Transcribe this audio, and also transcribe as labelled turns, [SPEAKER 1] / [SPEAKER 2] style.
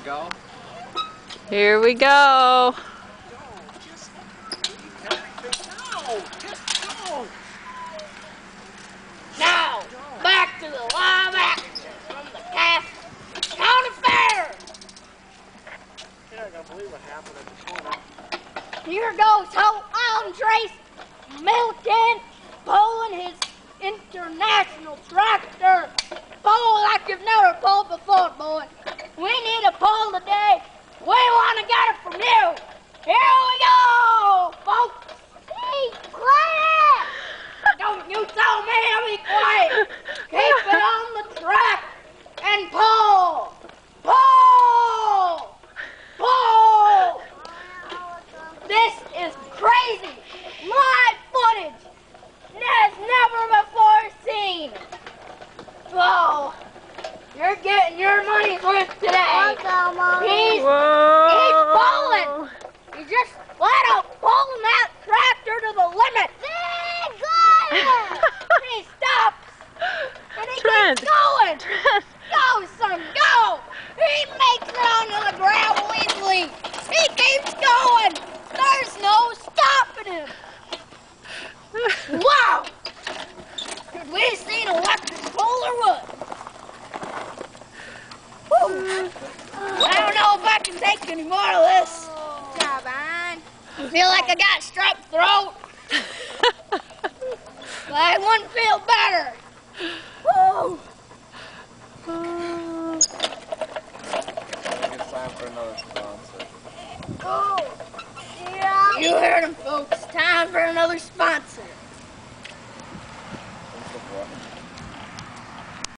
[SPEAKER 1] go.
[SPEAKER 2] Here we go.
[SPEAKER 1] Just go.
[SPEAKER 3] Now, back to the live action from the Cass County Fair.
[SPEAKER 1] You're not gonna believe what happened at the corner.
[SPEAKER 3] Here goes Hope Andres Milton pulling his international tractor. Pull like you've never pulled before, boy. We need a pull today. We want to get it from you. Here we go, folks. Be quiet. Don't you tell me to be quiet. Keep it on the track and pull. Pull. Pull. This is crazy. Live footage. That's never before seen. Whoa. You're getting your money's worth today. He's pulling. He's just flat out pulling that tractor to the limit. He stops. And he keeps going. Go, son, go. He makes it onto the gravel easily. He keeps going. There's no stopping him. Wow. Could we see an electric pull or what? Whew. I don't know if I can take any more of this. I feel like I got strep throat. But I wouldn't feel better. Whoa.
[SPEAKER 1] I think it's time for another sponsor.
[SPEAKER 3] Oh. Yeah. You heard him, folks. Time for another sponsor.